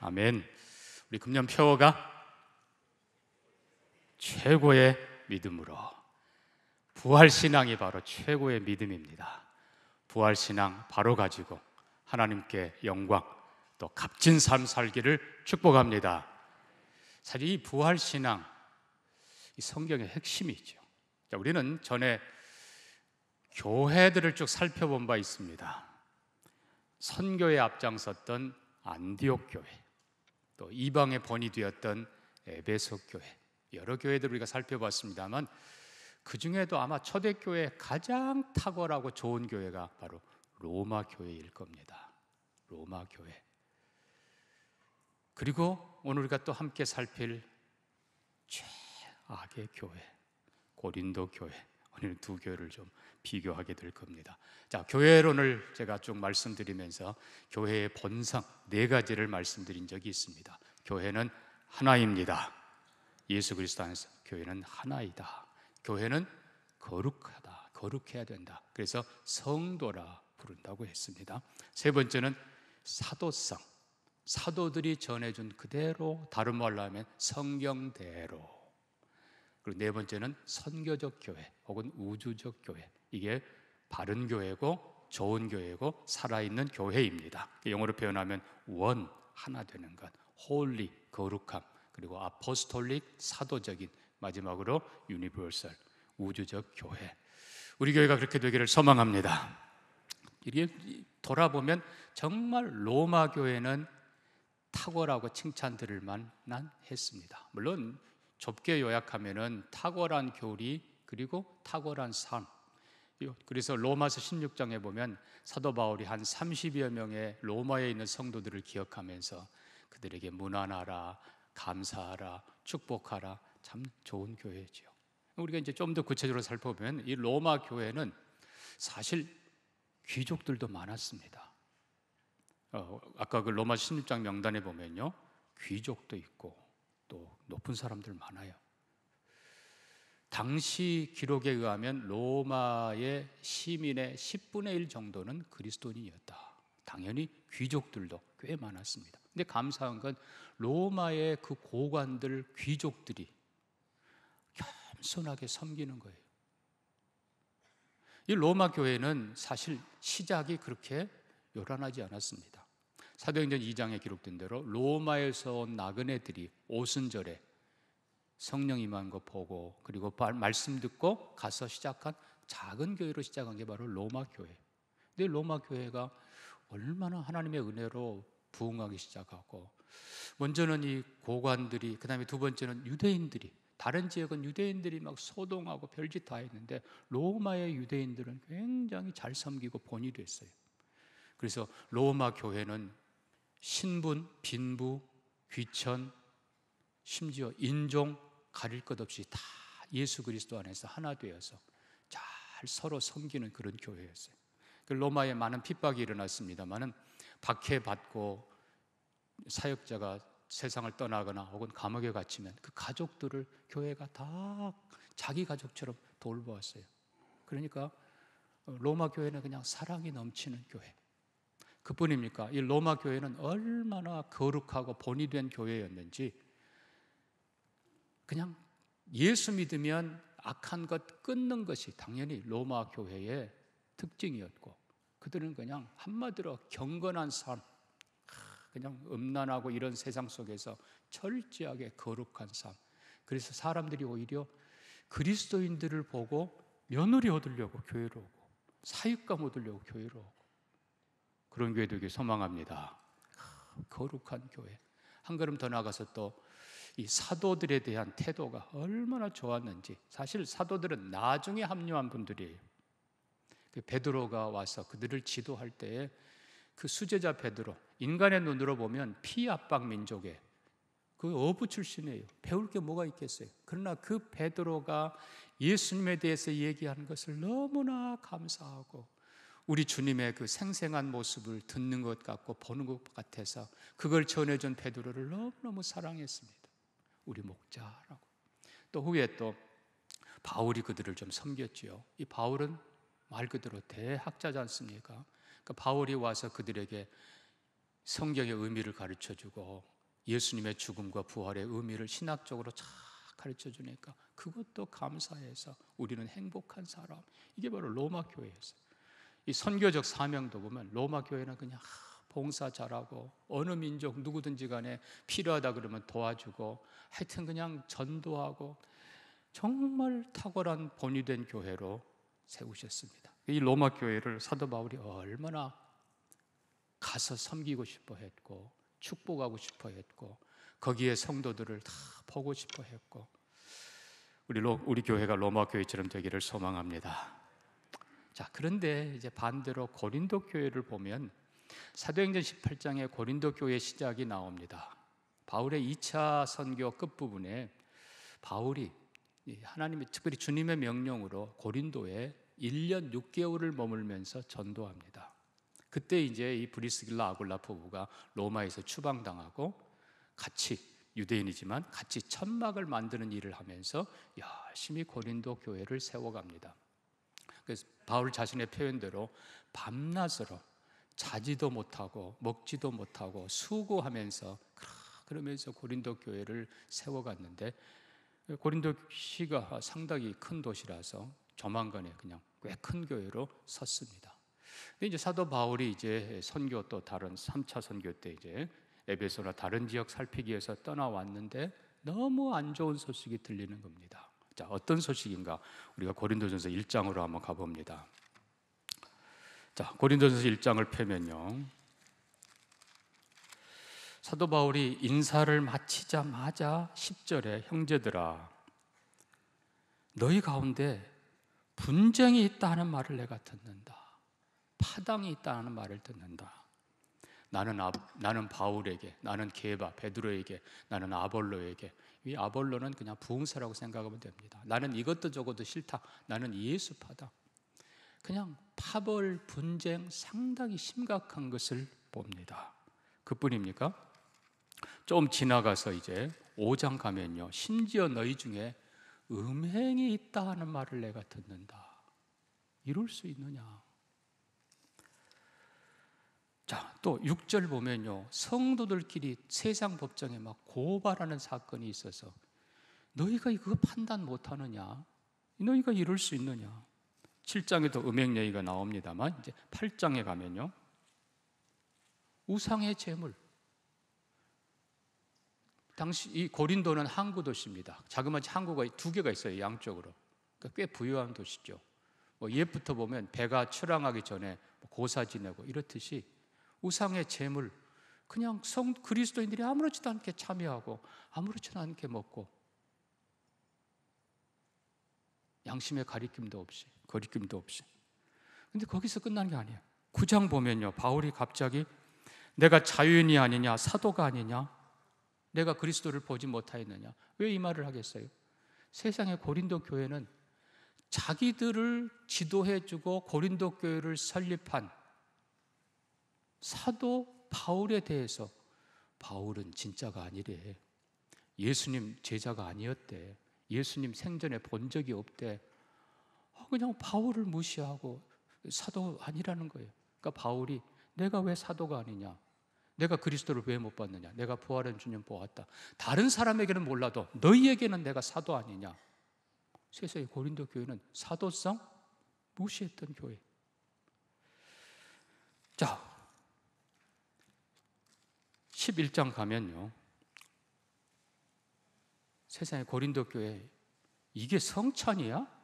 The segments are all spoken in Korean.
아멘. 우리 금년 표어가 최고의 믿음으로. 부활신앙이 바로 최고의 믿음입니다. 부활신앙 바로 가지고 하나님께 영광, 또 값진 삶 살기를 축복합니다. 사실 이 부활신앙, 이 성경의 핵심이죠. 우리는 전에 교회들을 쭉 살펴본 바 있습니다. 선교에 앞장섰던 안디옥 교회, 또 이방의 본이 되었던 에베소 교회, 여러 교회들을 우리가 살펴봤습니다만 그 중에도 아마 초대교회에 가장 탁월하고 좋은 교회가 바로 로마 교회일 겁니다. 로마 교회. 그리고 오늘 우리가 또 함께 살필 최악의 교회, 고린도 교회. 오늘 두 교회를 좀 비교하게 될 겁니다. 자, 교회론을 제가 쭉 말씀드리면서 교회의 본성 4가지를 말씀드린 적이 있습니다. 교회는 하나입니다. 예수 그리스도 안에서 교회는 하나이다. 교회는 거룩하다, 거룩해야 된다. 그래서 성도라 부른다고 했습니다. 3번째는 사도성, 사도들이 전해준 그대로, 다른 말로 하면 성경대로. 그리고 4번째는 선교적 교회 혹은 우주적 교회. 이게 바른 교회고 좋은 교회고 살아있는 교회입니다. 영어로 표현하면 원, 하나 되는 것, 홀리, 거룩함, 그리고 아포스톨릭, 사도적인, 마지막으로 유니버설, 우주적 교회. 우리 교회가 그렇게 되기를 소망합니다. 이게 돌아보면 정말 로마 교회는 탁월하고 칭찬 들을 만한 했습니다. 물론 좁게 요약하면은 탁월한 교리 그리고 탁월한 삶. 그래서 로마서 16장에 보면 사도 바울이 한 30여 명의 로마에 있는 성도들을 기억하면서 그들에게 문안하라, 감사하라, 축복하라. 참 좋은 교회죠. 우리가 이제 좀 더 구체적으로 살펴보면 이 로마 교회는 사실 귀족들도 많았습니다. 아까 그 로마 16장 명단에 보면요, 귀족도 있고 또 높은 사람들 많아요. 당시 기록에 의하면 로마의 시민의 10분의 1 정도는 그리스도인이었다. 당연히 귀족들도 꽤 많았습니다. 근데 감사한 건 로마의 그 고관들, 귀족들이 겸손하게 섬기는 거예요. 이 로마 교회는 사실 시작이 그렇게 요란하지 않았습니다. 사도행전 2장에 기록된 대로 로마에서 온 나그네들이 오순절에 성령 임한 거 보고 그리고 말씀 듣고 가서 시작한 작은 교회로 시작한 게 바로 로마 교회. 근데 로마 교회가 얼마나 하나님의 은혜로 부흥하기 시작하고, 먼저는 이 고관들이, 그 다음에 두 번째는 유대인들이, 다른 지역은 유대인들이 막 소동하고 별짓 다 했는데 로마의 유대인들은 굉장히 잘 섬기고 본이 됐어요. 그래서 로마 교회는 신분, 빈부, 귀천, 심지어 인종 가릴 것 없이 다 예수 그리스도 안에서 하나 되어서 잘 서로 섬기는 그런 교회였어요. 로마에 많은 핍박이 일어났습니다만은 박해받고 사역자가 세상을 떠나거나 혹은 감옥에 갇히면 그 가족들을 교회가 다 자기 가족처럼 돌보았어요. 그러니까 로마 교회는 그냥 사랑이 넘치는 교회. 그뿐입니까? 이 로마 교회는 얼마나 거룩하고 본이 된 교회였는지, 그냥 예수 믿으면 악한 것 끊는 것이 당연히 로마 교회의 특징이었고, 그들은 그냥 한마디로 경건한 삶, 그냥 음란하고 이런 세상 속에서 철저하게 거룩한 삶. 그래서 사람들이 오히려 그리스도인들을 보고 며느리 얻으려고 교회로 오고, 사육감 얻으려고 교회로 오고, 그런 교회 되길 소망합니다. 거룩한 교회. 한 걸음 더 나가서 또 이 사도들에 대한 태도가 얼마나 좋았는지. 사실 사도들은 나중에 합류한 분들이에요. 베드로가 와서 그들을 지도할 때에 그 수제자 베드로, 인간의 눈으로 보면 피압박 민족의 그 어부 출신이에요. 배울 게 뭐가 있겠어요. 그러나 그 베드로가 예수님에 대해서 얘기하는 것을 너무나 감사하고, 우리 주님의 그 생생한 모습을 듣는 것 같고 보는 것 같아서 그걸 전해준 베드로를 너무너무 사랑했습니다. 우리 목자라고. 또 후에 또 바울이 그들을 좀 섬겼지요. 이 바울은 말 그대로 대학자지 않습니까? 그러니까 바울이 와서 그들에게 성경의 의미를 가르쳐주고 예수님의 죽음과 부활의 의미를 신학적으로 잘 가르쳐주니까 그것도 감사해서 우리는 행복한 사람. 이게 바로 로마 교회였어요. 이 선교적 사명도 보면 로마 교회는 그냥 봉사 잘하고 어느 민족 누구든지 간에 필요하다 그러면 도와주고 하여튼 그냥 전도하고 정말 탁월한 본이 된 교회로 세우셨습니다. 이 로마 교회를 사도 바울이 얼마나 가서 섬기고 싶어 했고 축복하고 싶어 했고 거기에 성도들을 다 보고 싶어 했고 우리 교회가 로마 교회처럼 되기를 소망합니다. 자, 그런데 이제 반대로 고린도 교회를 보면 사도행전 18장에 고린도 교회 시작이 나옵니다. 바울의 2차 선교 끝부분에 바울이 하나님의 특별히 주님의 명령으로 고린도에 1년 6개월을 머물면서 전도합니다. 그때 이제 이 브리스길라 아굴라 부부가 로마에서 추방당하고 같이 유대인이지만 같이 천막을 만드는 일을 하면서 열심히 고린도 교회를 세워갑니다. 그래서 바울 자신의 표현대로 밤낮으로 자지도 못하고 먹지도 못하고 수고하면서 그러면서 고린도 교회를 세워갔는데 고린도 시가 상당히 큰 도시라서 조만간에 그냥 꽤 큰 교회로 섰습니다. 근데 이제 사도 바울이 이제 선교 또 다른 3차 선교 때 이제 에베소나 다른 지역 살피기 위해서 떠나왔는데 너무 안 좋은 소식이 들리는 겁니다. 자, 어떤 소식인가? 우리가 고린도전서 1장으로 한번 가봅니다. 자, 고린도전서 1장을 펴면요, 사도 바울이 인사를 마치자마자 10절에 형제들아 너희 가운데 분쟁이 있다 하는 말을 내가 듣는다. 파당이 있다 하는 말을 듣는다. 나는 바울에게, 나는 게바, 베드로에게, 나는 아볼로에게. 이 아볼로는 그냥 부흥사라고 생각하면 됩니다. 나는 이것도 저것도 싫다. 나는 예수파다. 그냥 파벌 분쟁 상당히 심각한 것을 봅니다. 그뿐입니까? 좀 지나가서 이제 5장 가면요, 심지어 너희 중에 음행이 있다 하는 말을 내가 듣는다. 이럴 수 있느냐? 자, 또 6절 보면요, 성도들끼리 세상 법정에 막 고발하는 사건이 있어서 너희가 이거 판단 못하느냐? 너희가 이럴 수 있느냐? 7장에도 음행 얘기가 나옵니다만 이제 8장에 가면요, 우상의 제물. 당시 이 고린도는 항구 도시입니다. 자그마치 항구가 2개가 있어요, 양쪽으로. 그러니까 꽤 부유한 도시죠. 옛부터 보면 배가 출항하기 전에 고사 지내고 이렇듯이 우상의 제물, 그냥 그리스도인들이 아무렇지도 않게 참여하고 아무렇지도 않게 먹고 양심의 거리낌도 없이. 근데 거기서 끝난 게 아니에요. 9장 보면요, 바울이 갑자기 내가 자유인이 아니냐, 사도가 아니냐, 내가 그리스도를 보지 못하였느냐. 왜 이 말을 하겠어요? 세상의 고린도 교회는 자기들을 지도해주고 고린도 교회를 설립한 사도 바울에 대해서 바울은 진짜가 아니래. 예수님 제자가 아니었대. 예수님 생전에 본 적이 없대. 그냥 바울을 무시하고 사도 아니라는 거예요. 그러니까 바울이 내가 왜 사도가 아니냐, 내가 그리스도를 왜 못 봤느냐, 내가 부활한 주님 보았다. 다른 사람에게는 몰라도 너희에게는 내가 사도 아니냐. 세상의 고린도 교회는 사도성 무시했던 교회. 자, 11장 가면요, 세상의 고린도 교회 이게 성찬이야?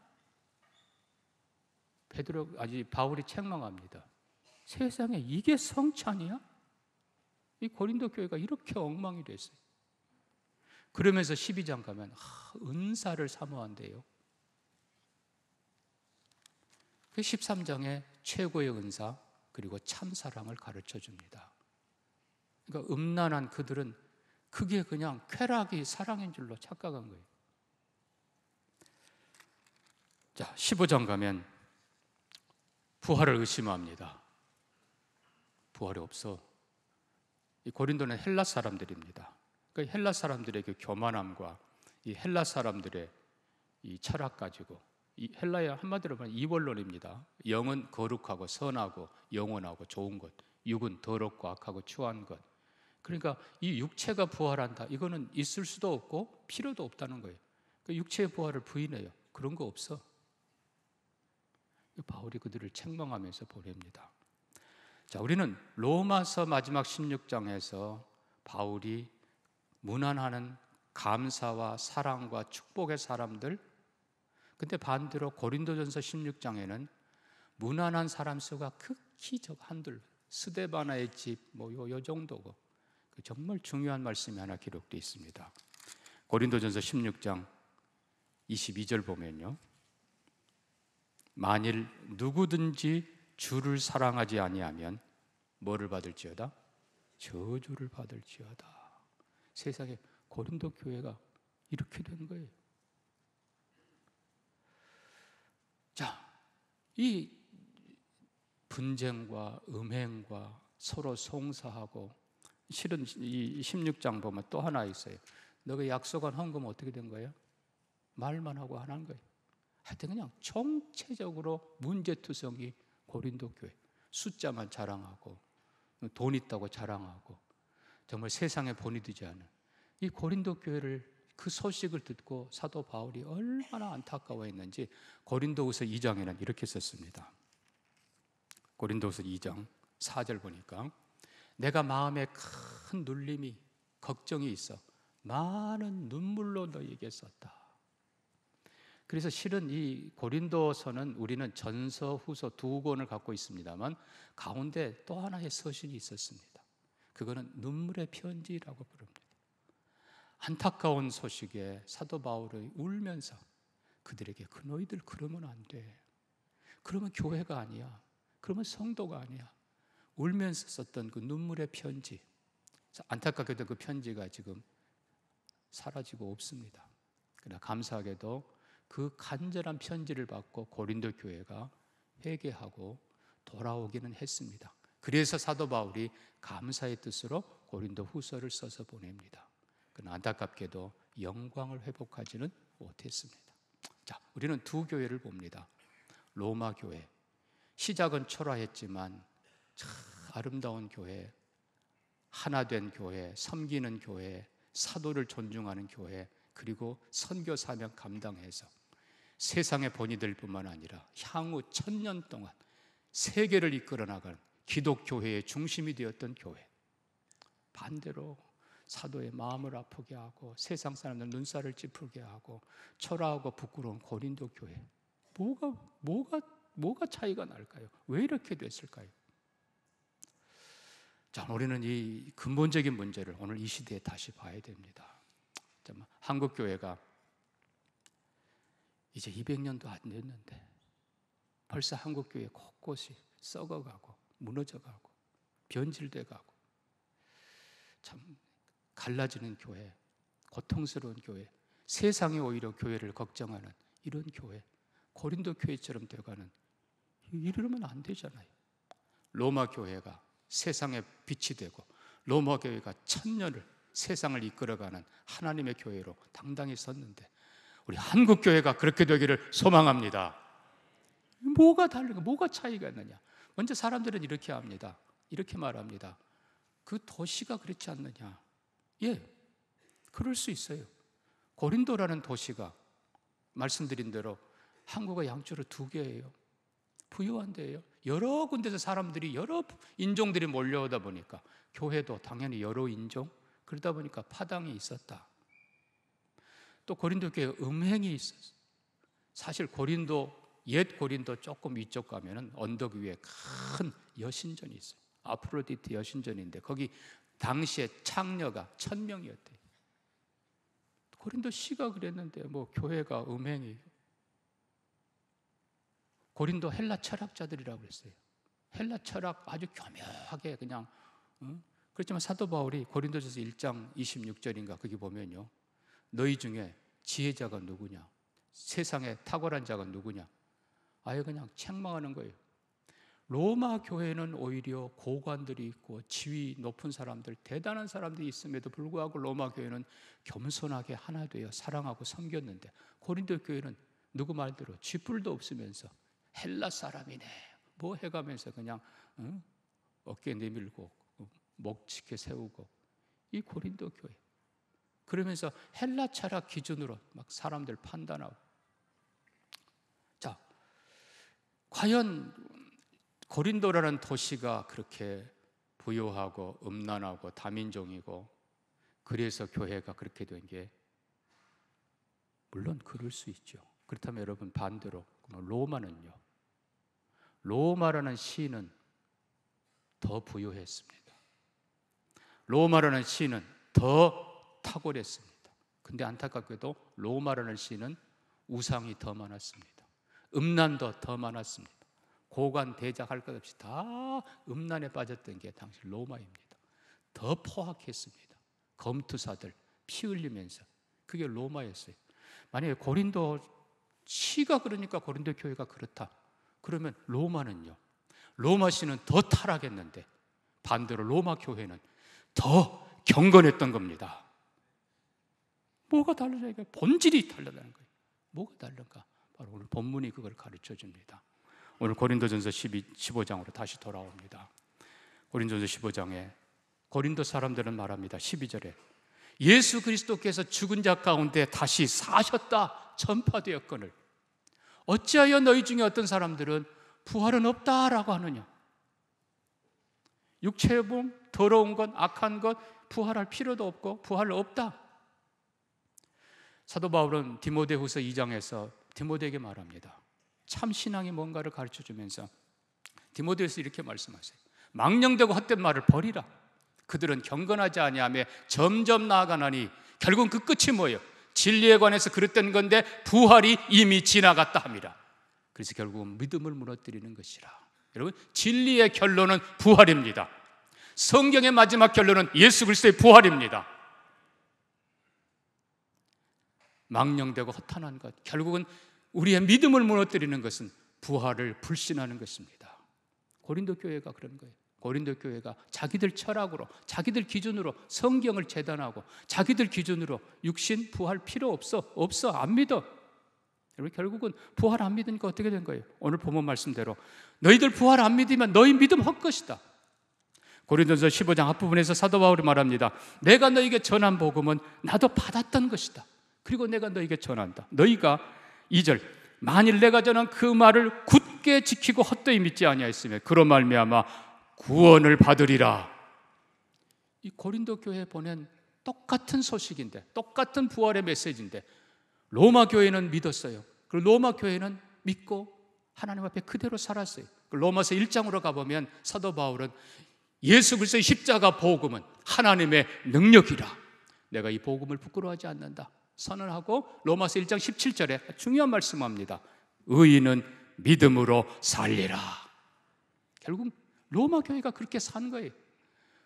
바울이 책망합니다. 세상에 이게 성찬이야? 이 고린도 교회가 이렇게 엉망이 됐어요. 그러면서 12장 가면 은사를 사모한대요. 13장에 최고의 은사 그리고 참사랑을 가르쳐 줍니다. 그러니까 음란한 그들은 그게 그냥 쾌락이 사랑인 줄로 착각한 거예요. 자, 15장 가면 부활을 의심합니다. 부활이 없어. 이 고린도는 헬라 사람들입니다. 그러니까 헬라 사람들의 그 교만함과 이 헬라 사람들의 이 철학 가지고, 이 헬라의 한마디로 말하면 이원론입니다. 영은 거룩하고 선하고 영원하고 좋은 것, 육은 더럽고 악하고 추한 것. 그러니까 이 육체가 부활한다, 이거는 있을 수도 없고 필요도 없다는 거예요. 그러니까 육체의 부활을 부인해요. 그런 거 없어. 바울이 그들을 책망하면서 보냅니다. 자, 우리는 로마서 마지막 16장에서 바울이 문안하는 감사와 사랑과 축복의 사람들, 근데 반대로 고린도전서 16장에는 문안한 사람 수가 극히 한둘, 스데바나의 집 요 정도고, 정말 중요한 말씀이 하나 기록되어 있습니다. 고린도전서 16장 22절 보면요, 만일 누구든지 주를 사랑하지 아니하면 뭐를 받을지어다? 저주를 받을지어다. 세상에 고린도 교회가 이렇게 된 거예요. 자, 이 분쟁과 음행과 서로 송사하고, 실은 이 16장 보면 또 하나 있어요. 너가 약속한 헌금 어떻게 된 거예요? 말만 하고 안 한 거예요. 하여튼 그냥 총체적으로 문제투성이 고린도 교회. 숫자만 자랑하고 돈 있다고 자랑하고 정말 세상에 본이 되지 않은 이 고린도 교회를, 그 소식을 듣고 사도 바울이 얼마나 안타까워했는지 고린도후서 2장에는 이렇게 썼습니다. 고린도후서 2장 4절 보니까 내가 마음에 큰 눌림이, 걱정이 있어 많은 눈물로 너에게 썼다. 그래서 실은 이 고린도서는 우리는 전서, 후서 두 권을 갖고 있습니다만 가운데 또 하나의 서신이 있었습니다. 그거는 눈물의 편지라고 부릅니다. 안타까운 소식에 사도 바울이 울면서 그들에게 그 너희들 그러면 안 돼. 그러면 교회가 아니야. 그러면 성도가 아니야. 울면서 썼던 그 눈물의 편지, 안타깝게도 그 편지가 지금 사라지고 없습니다. 그러나 감사하게도 그 간절한 편지를 받고 고린도 교회가 회개하고 돌아오기는 했습니다. 그래서 사도 바울이 감사의 뜻으로 고린도 후서를 써서 보냅니다. 그러나 안타깝게도 영광을 회복하지는 못했습니다. 자, 우리는 두 교회를 봅니다. 로마 교회, 시작은 초라했지만 참 아름다운 교회, 하나된 교회, 섬기는 교회, 사도를 존중하는 교회, 그리고 선교 사명 감당해서 세상의 본이 될 뿐만 아니라 향후 1000년 동안 세계를 이끌어 나갈 기독교회의 중심이 되었던 교회. 반대로 사도의 마음을 아프게 하고 세상 사람들 눈살을 찌푸리게 하고 초라하고 부끄러운 고린도 교회. 뭐가 차이가 날까요? 왜 이렇게 됐을까요? 자, 우리는 이 근본적인 문제를 오늘 이 시대에 다시 봐야 됩니다. 한국 교회가 이제 200년도 안 됐는데 벌써 한국 교회 곳곳이 썩어가고 무너져가고 변질돼가고, 참 갈라지는 교회, 고통스러운 교회, 세상이 오히려 교회를 걱정하는 이런 교회, 고린도 교회처럼 되어가는, 이러면 안 되잖아요. 로마 교회가 세상의 빛이 되고 로마 교회가 1000년을 세상을 이끌어가는 하나님의 교회로 당당히 섰는데 우리 한국 교회가 그렇게 되기를 소망합니다. 뭐가 다르고 뭐가 차이가 있느냐? 먼저 사람들은 이렇게 합니다. 이렇게 말합니다. 그 도시가 그렇지 않느냐? 예, 그럴 수 있어요. 고린도라는 도시가 말씀드린 대로 한국의 양쪽으로 2개예요. 부유한 데예요. 여러 군데서 사람들이, 여러 인종들이 몰려오다 보니까 교회도 당연히 여러 인종, 그러다 보니까 파당이 있었다. 또 고린도 교회에 음행이 있었어요. 사실 고린도, 옛 고린도 조금 위쪽 가면은 언덕 위에 큰 여신전이 있어요. 아프로디테 여신전인데 거기 당시에 창녀가 1000명이었대요. 고린도 시가 그랬는데 뭐 교회가 음행이. 고린도 헬라 철학자들이라고 그랬어요. 헬라 철학 아주 교묘하게 그냥, 그렇지만 사도 바울이 고린도전서 1장 26절인가 거기 보면요, 너희 중에 지혜자가 누구냐, 세상에 탁월한 자가 누구냐, 아예 그냥 책망하는 거예요. 로마 교회는 오히려 고관들이 있고 지위 높은 사람들, 대단한 사람들이 있음에도 불구하고 로마 교회는 겸손하게 하나 되어 사랑하고 섬겼는데 고린도 교회는 누구 말대로 쥐뿔도 없으면서 헬라 사람이네 뭐 해가면서 그냥 어깨 내밀고 목 지켜 세우고, 이 고린도 교회. 그러면서 헬라 철학 기준으로 막 사람들 판단하고. 자, 과연 고린도라는 도시가 그렇게 부유하고 음란하고 다민족이고, 그래서 교회가 그렇게 된 게, 물론 그럴 수 있죠. 그렇다면 여러분, 반대로 로마는요, 로마라는 시는 더 부유했습니다. 로마라는 시는 더 탁월했습니다. 근데 안타깝게도 로마라는 시는 우상이 더 많았습니다. 음란도 더 많았습니다. 고관 대작 할 것 없이 다 음란에 빠졌던 게 당시 로마입니다. 더 포악했습니다. 검투사들 피 흘리면서, 그게 로마였어요. 만약에 고린도 시가 그러니까 고린도 교회가 그렇다 그러면 로마는요, 로마시는 더 타락했는데 반대로 로마 교회는 더 경건했던 겁니다. 뭐가 다르냐? 이게 본질이 다르다는 거예요. 뭐가 다른가? 바로 오늘 본문이 그걸 가르쳐 줍니다. 오늘 고린도전서 15장으로 다시 돌아옵니다. 고린도전서 15장에 고린도 사람들은 말합니다. 12절에 예수 그리스도께서 죽은 자 가운데 다시 사셨다 전파되었거늘 어찌하여 너희 중에 어떤 사람들은 부활은 없다라고 하느냐? 육체의 몸, 더러운 것, 악한 것, 부활할 필요도 없고 부활 없다. 사도 바울은 디모데후서 2장에서 디모데에게 말합니다. 참 신앙이 뭔가를 가르쳐주면서 디모데에서 이렇게 말씀하세요. 망령되고 헛된 말을 버리라. 그들은 경건하지 아니하며 점점 나아가나니 결국은 그 끝이 뭐예요? 진리에 관해서 그랬던 건데 부활이 이미 지나갔다 합니다. 그래서 결국은 믿음을 무너뜨리는 것이라. 여러분, 진리의 결론은 부활입니다. 성경의 마지막 결론은 예수 그리스도의 부활입니다. 망령되고 허탄한 것, 결국은 우리의 믿음을 무너뜨리는 것은 부활을 불신하는 것입니다. 고린도 교회가 그런 거예요. 고린도 교회가 자기들 철학으로, 자기들 기준으로 성경을 재단하고 자기들 기준으로 육신 부활 필요 없어 안 믿어. 여러분, 결국은 부활 안 믿으니까 어떻게 된 거예요? 오늘 본문 말씀대로 너희들 부활 안 믿으면 너희 믿음 헛것이다. 고린도전서 15장 앞부분에서 사도 바울이 말합니다. 내가 너희에게 전한 복음은 나도 받았던 것이다. 그리고 내가 너희에게 전한다. 너희가 2절 만일 내가 전한 그 말을 굳게 지키고 헛되이 믿지 아니하였으면 그런 말미암아 구원을 받으리라. 이 고린도 교회에 보낸 똑같은 소식인데, 똑같은 부활의 메시지인데 로마 교회는 믿었어요. 그리고 로마 교회는 믿고 하나님 앞에 그대로 살았어요. 로마서 1장으로 가보면 사도 바울은 예수 그리스도의 십자가 복음은 하나님의 능력이라. 내가 이 복음을 부끄러워하지 않는다 선언하고 로마서 1장 17절에 중요한 말씀합니다. 의인은 믿음으로 살리라. 결국 로마 교회가 그렇게 산 거예요.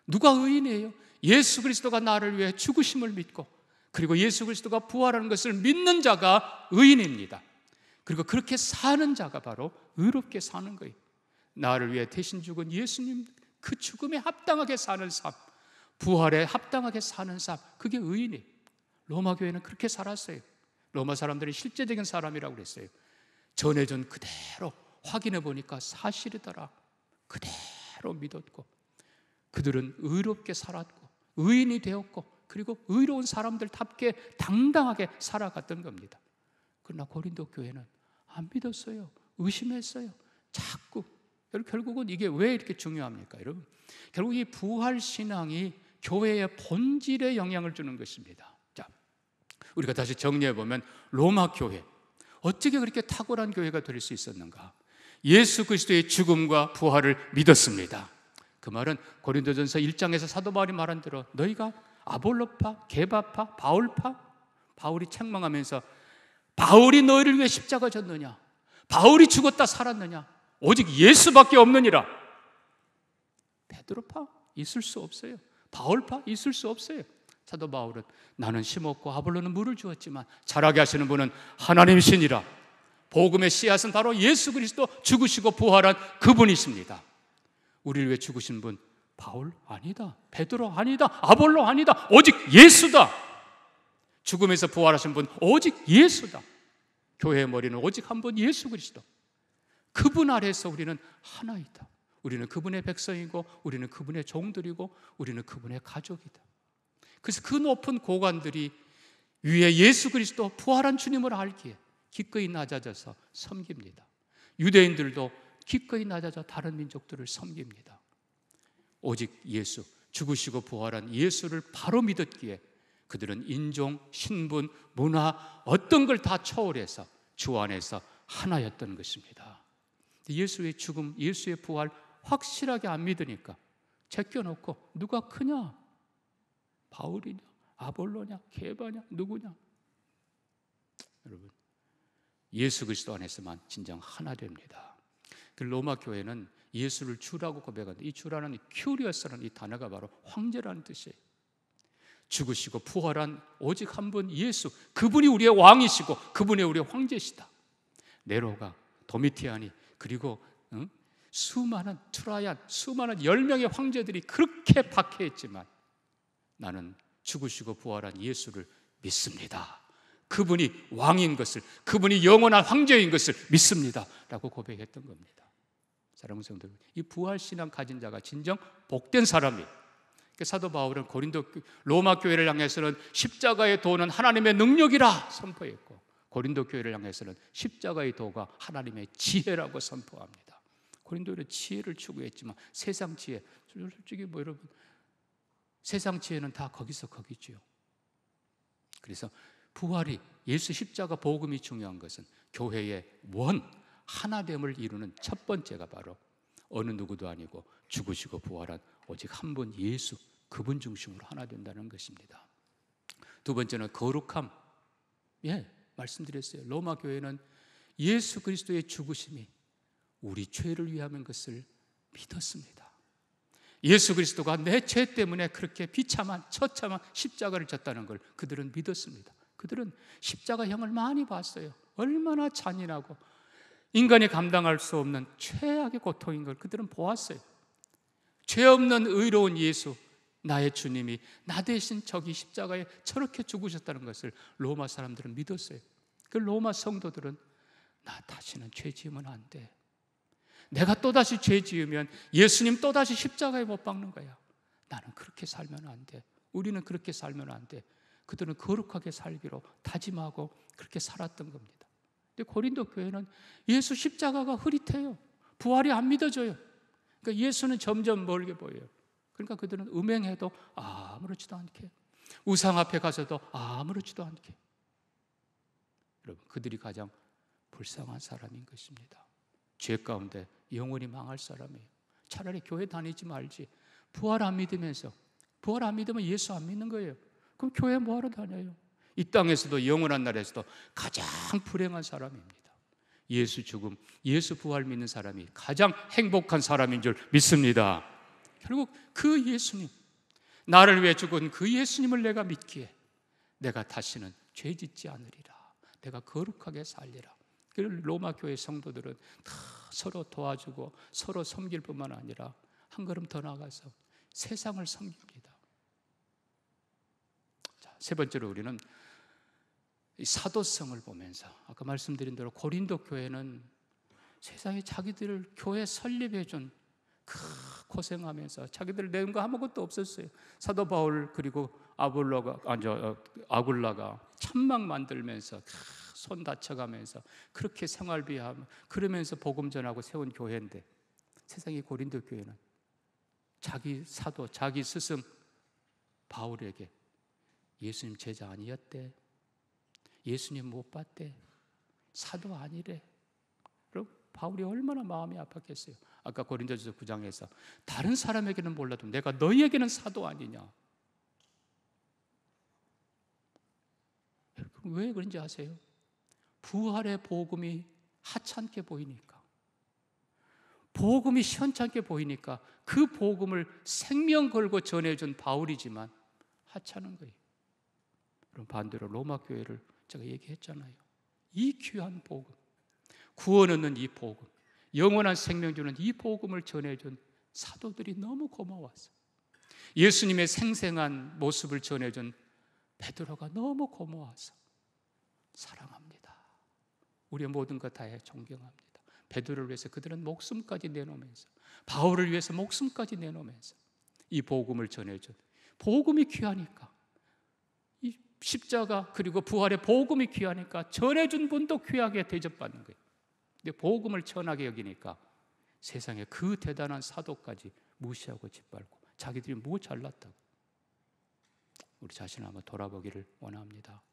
누가 의인이에요? 예수 그리스도가 나를 위해 죽으심을 믿고 그리고 예수 그리스도가 부활하는 것을 믿는 자가 의인입니다. 그리고 그렇게 사는 자가 바로 의롭게 사는 거예요. 나를 위해 대신 죽은 예수님 그 죽음에 합당하게 사는 삶, 부활에 합당하게 사는 삶, 그게 의인이에요. 로마 교회는 그렇게 살았어요. 로마 사람들이 실제적인 사람이라고 그랬어요. 전해준 그대로 확인해 보니까 사실이더라. 그대로 믿었고 그들은 의롭게 살았고 의인이 되었고 그리고 의로운 사람들답게 당당하게 살아갔던 겁니다. 그러나 고린도 교회는 안 믿었어요. 의심했어요. 자꾸. 결국은 이게 왜 이렇게 중요합니까, 여러분? 결국 이 부활신앙이 교회의 본질에 영향을 주는 것입니다. 자, 우리가 다시 정리해 보면 로마 교회 어떻게 그렇게 탁월한 교회가 될 수 있었는가? 예수 그리스도의 죽음과 부활을 믿었습니다. 그 말은 고린도전서 1장에서 사도 바울이 말한 대로 너희가 아볼로파, 게바파, 바울파, 바울이 책망하면서 바울이 너희를 위해 십자가 졌느냐? 바울이 죽었다 살았느냐? 오직 예수밖에 없느니라. 베드로파 있을 수 없어요. 바울파 있을 수 없어요. 사도 바울은 나는 심었고 아볼로는 물을 주었지만 자라게 하시는 분은 하나님이시니라. 복음의 씨앗은 바로 예수 그리스도 죽으시고 부활한 그분이십니다. 우리를 위해 죽으신 분 바울 아니다, 베드로 아니다, 아볼로 아니다, 오직 예수다. 죽음에서 부활하신 분 오직 예수다. 교회의 머리는 오직 한 분 예수 그리스도. 그분 아래에서 우리는 하나이다. 우리는 그분의 백성이고 우리는 그분의 종들이고 우리는 그분의 가족이다. 그래서 그 높은 고관들이 위에 예수 그리스도 부활한 주님을 알기에 기꺼이 낮아져서 섬깁니다. 유대인들도 기꺼이 낮아져 다른 민족들을 섬깁니다. 오직 예수, 죽으시고 부활한 예수를 바로 믿었기에 그들은 인종, 신분, 문화 어떤 걸 다 초월해서 주 안에서 하나였던 것입니다. 예수의 죽음, 예수의 부활 확실하게 안 믿으니까 제껴놓고 누가 크냐? 바울이냐? 아볼로냐? 게바냐? 누구냐? 여러분, 예수 그리스도 안에서만 진정 하나 됩니다. 그 로마 교회는 예수를 주라고 고백하는데 이 주라는 이 큐리어스라는 이 단어가 바로 황제라는 뜻이에요. 죽으시고 부활한 오직 한 분 예수, 그분이 우리의 왕이시고 그분이 우리의 황제시다. 네로가, 도미티안이, 그리고 수많은 트라이안, 수많은 10명의 황제들이 그렇게 박해했지만 나는 죽으시고 부활한 예수를 믿습니다. 그분이 왕인 것을, 그분이 영원한 황제인 것을 믿습니다 라고 고백했던 겁니다. 사랑하는 성도들, 이 부활신앙 가진 자가 진정 복된 사람이에요. 사도 바울은 로마 교회를 향해서는 십자가의 도는 하나님의 능력이라 선포했고 고린도 교회를 향해서는 십자가의 도가 하나님의 지혜라고 선포합니다. 고린도는 지혜를 추구했지만 세상 지혜, 솔직히 여러분, 세상 지혜는 다 거기죠. 그래서 부활이, 예수 십자가 복음이 중요한 것은 교회의 하나됨을 이루는 첫 번째가 바로 어느 누구도 아니고 죽으시고 부활한 오직 한 분 예수, 그분 중심으로 하나 된다는 것입니다. 두 번째는 거룩함. 말씀드렸어요. 로마 교회는 예수 그리스도의 죽으심이 우리 죄를 위함인 것을 믿었습니다. 예수 그리스도가 내 죄 때문에 그렇게 비참한 처참한 십자가를 졌다는 걸 그들은 믿었습니다. 그들은 십자가형을 많이 봤어요. 얼마나 잔인하고 인간이 감당할 수 없는 최악의 고통인 걸 그들은 보았어요. 죄 없는 의로운 예수, 나의 주님이 나 대신 저기 십자가에 저렇게 죽으셨다는 것을 로마 사람들은 믿었어요. 그 로마 성도들은 나 다시는 죄 지으면 안 돼. 내가 또다시 죄 지으면 예수님 또다시 십자가에 못 박는 거야. 나는 그렇게 살면 안 돼. 우리는 그렇게 살면 안 돼. 그들은 거룩하게 살기로 다짐하고 그렇게 살았던 겁니다. 근데 고린도 교회는 예수 십자가가 흐릿해요. 부활이 안 믿어져요. 그러니까 예수는 점점 멀게 보여요. 그러니까 그들은 음행해도 아무렇지도 않게, 우상 앞에 가서도 아무렇지도 않게. 여러분, 그들이 가장 불쌍한 사람인 것입니다. 죄 가운데 영원히 망할 사람이에요. 차라리 교회 다니지 말지. 부활 안 믿으면서, 부활 안 믿으면 예수 안 믿는 거예요. 그럼 교회 뭐하러 다녀요? 이 땅에서도 영원한 날에서도 가장 불행한 사람입니다. 예수 죽음, 예수 부활 믿는 사람이 가장 행복한 사람인 줄 믿습니다. 결국 그 예수님, 나를 위해 죽은 그 예수님을 내가 믿기에 내가 다시는 죄 짓지 않으리라. 내가 거룩하게 살리라. 로마 교회 성도들은 다 서로 도와주고 서로 섬길 뿐만 아니라 한 걸음 더 나아가서 세상을 섬깁니다. 자, 세 번째로 우리는 이 사도성을 보면서 아까 말씀드린 대로 고린도 교회는 세상에 자기들을 교회 설립해 준 고생하면서 자기들 내는 거 아무것도 없었어요. 사도 바울 그리고 아굴라가 천막 만들면서 손 다쳐가면서 그렇게 생활비하며 그러면서 복음 전하고 세운 교회인데 세상의 고린도 교회는 자기 사도, 자기 스승 바울에게 예수님 제자 아니었대, 예수님 못 봤대, 사도 아니래. 그럼 바울이 얼마나 마음이 아팠겠어요. 아까 고린도전서 9장에서 다른 사람에게는 몰라도 내가 너희에게는 사도 아니냐. 왜 그런지 아세요? 부활의 복음이 하찮게 보이니까, 복음이 시원찮게 보이니까 그 복음을 생명 걸고 전해준 바울이지만 하찮은 거예요. 그럼 반대로 로마 교회를 제가 얘기했잖아요. 이 귀한 복음, 구원 얻는 이 복음, 영원한 생명 주는 이 복음을 전해준 사도들이 너무 고마웠어요. 예수님의 생생한 모습을 전해준 베드로가 너무 고마워서 사랑합니다. 우리의 모든 것 다해 존경합니다. 베드로를 위해서 그들은 목숨까지 내놓으면서 바울을 위해서 목숨까지 내놓으면서 이 복음을 전해준, 복음이 귀하니까, 이 십자가 그리고 부활의 복음이 귀하니까 전해준 분도 귀하게 대접받는 거예요. 근데 복음을 천하게 여기니까 세상에 그 대단한 사도까지 무시하고 짓밟고 자기들이 뭐 잘났다고. 우리 자신을 한번 돌아보기를 원합니다.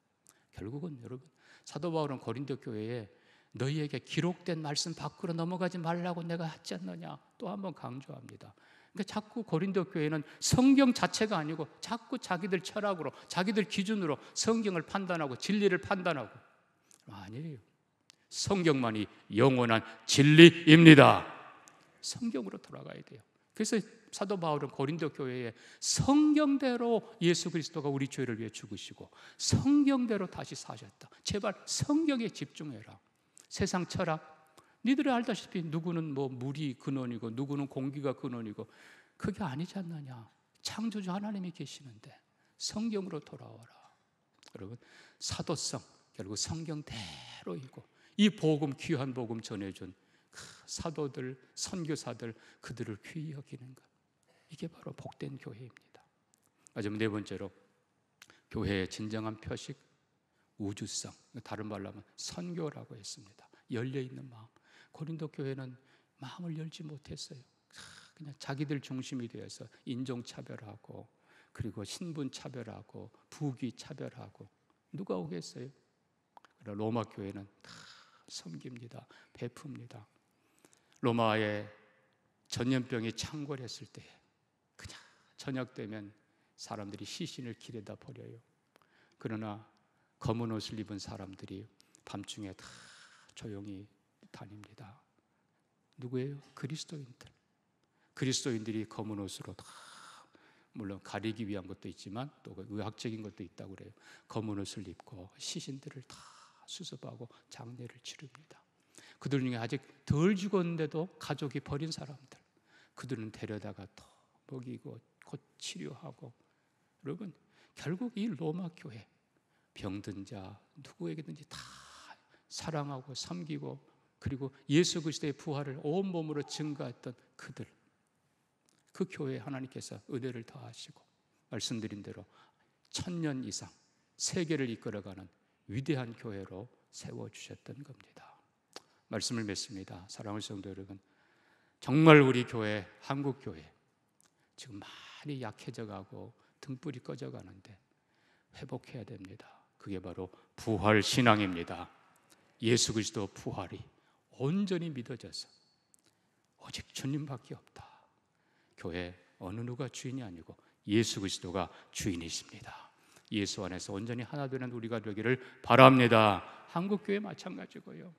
결국은 여러분, 사도 바울은 고린도 교회에 너희에게 기록된 말씀 밖으로 넘어가지 말라고 내가 하지 않느냐 또 한번 강조합니다. 그러니까 자꾸 고린도 교회는 성경 자체가 아니고 자꾸 자기들 철학으로, 자기들 기준으로 성경을 판단하고 진리를 판단하고. 아니에요. 성경만이 영원한 진리입니다. 성경으로 돌아가야 돼요. 그래서 사도 바울은 고린도 교회에 성경대로 예수 그리스도가 우리 죄를 위해 죽으시고 성경대로 다시 사셨다. 제발 성경에 집중해라. 세상 철학, 니들이 알다시피 누구는 뭐 물이 근원이고 누구는 공기가 근원이고 그게 아니지 않느냐. 창조주 하나님이 계시는데 성경으로 돌아와라. 여러분, 사도성 결국 성경대로이고 이 복음, 귀한 복음 전해준 그 사도들, 선교사들, 그들을 귀히 여기는 것, 이게 바로 복된 교회입니다. 마지막 네 번째로 교회의 진정한 표식, 우주성, 다른 말로 하면 선교라고 했습니다. 열려있는 마음. 고린도 교회는 마음을 열지 못했어요. 그냥 자기들 중심이 되어서 인종차별하고 그리고 신분차별하고 부귀차별하고 누가 오겠어요? 로마 교회는 다 섬깁니다. 베풉니다. 로마의 전염병이 창궐했을 때 그냥 저녁 되면 사람들이 시신을 길에다 버려요. 그러나 검은 옷을 입은 사람들이 밤중에 다 조용히 다닙니다. 누구예요? 그리스도인들. 그리스도인들이 검은 옷으로 다, 물론 가리기 위한 것도 있지만 또 의학적인 것도 있다고 그래요. 검은 옷을 입고 시신들을 다 수습하고 장례를 치릅니다. 그들 중에 아직 덜 죽었는데도 가족이 버린 사람들, 그들은 데려다가 또 먹이고 곧 치료하고. 여러분, 결국 이 로마 교회 병든 자 누구에게든지 다 사랑하고 섬기고 그리고 예수 그리스도의 부활을 온몸으로 증거했던 그들, 그 교회에 하나님께서 은혜를 더하시고 말씀드린 대로 1000년 이상 세계를 이끌어가는 위대한 교회로 세워주셨던 겁니다. 말씀을 맺습니다. 사랑하는 성도 여러분, 정말 우리 교회, 한국교회 지금 많이 약해져 가고 등불이 꺼져 가는데 회복해야 됩니다. 그게 바로 부활신앙입니다. 예수 그리스도 부활이 온전히 믿어져서 오직 주님밖에 없다. 교회 어느 누가 주인이 아니고 예수 그리스도가 주인이십니다. 예수 안에서 온전히 하나 되는 우리가 되기를 바랍니다. 한국교회 마찬가지고요.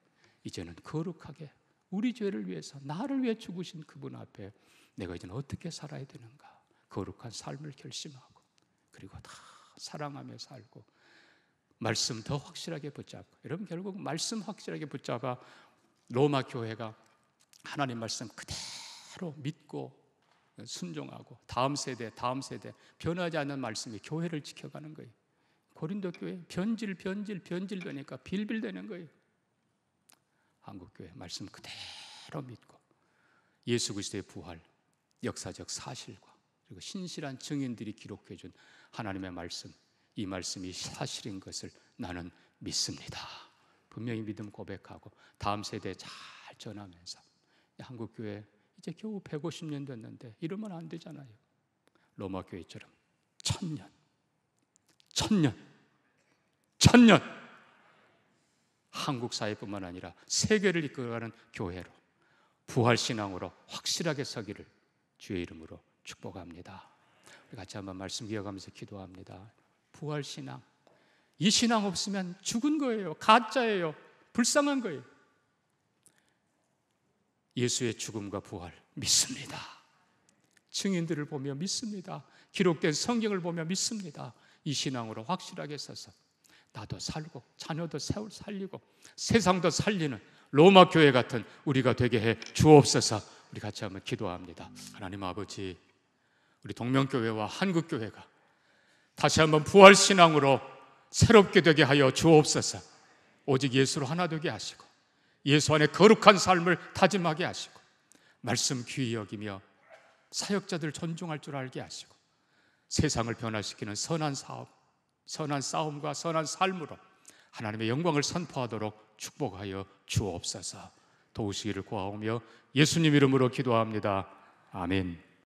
이제는 거룩하게 우리 죄를 위해서 나를 위해 죽으신 그분 앞에 내가 이제는 어떻게 살아야 되는가, 거룩한 삶을 결심하고 그리고 다 사랑하며 살고 말씀 더 확실하게 붙잡고. 여러분, 결국 말씀 확실하게 붙잡아 로마 교회가 하나님 말씀 그대로 믿고 순종하고 다음 세대 변하지 않는 말씀이 교회를 지켜가는 거예요. 고린도 교회 변질되니까 빌빌대는 거예요. 한국교회 말씀 그대로 믿고 예수 그리스도의 부활, 역사적 사실과 그리고 신실한 증인들이 기록해 준 하나님의 말씀, 이 말씀이 사실인 것을 나는 믿습니다. 분명히 믿음 고백하고 다음 세대에 잘 전하면서, 한국교회 이제 겨우 150년 됐는데 이러면 안 되잖아요. 로마 교회처럼 1000년 한국 사회뿐만 아니라 세계를 이끌어가는 교회로 부활신앙으로 확실하게 서기를 주의 이름으로 축복합니다. 우리 같이 한번 말씀 기억하면서 기도합니다. 부활신앙, 이 신앙 없으면 죽은 거예요. 가짜예요. 불쌍한 거예요. 예수의 죽음과 부활 믿습니다. 증인들을 보며 믿습니다. 기록된 성경을 보며 믿습니다. 이 신앙으로 확실하게 서서 나도 살고 자녀도 살리고 세상도 살리는 로마 교회 같은 우리가 되게 해 주옵소서. 우리 같이 한번 기도합니다. 하나님 아버지, 우리 동명교회와 한국교회가 다시 한번 부활신앙으로 새롭게 되게 하여 주옵소서. 오직 예수로 하나 되게 하시고 예수 안에 거룩한 삶을 다짐하게 하시고 말씀 귀히 여기며 사역자들 존중할 줄 알게 하시고 세상을 변화시키는 선한 사업, 선한 싸움과 선한 삶으로 하나님의 영광을 선포하도록 축복하여 주옵소서. 도우시기를 구하오며 예수님 이름으로 기도합니다. 아멘.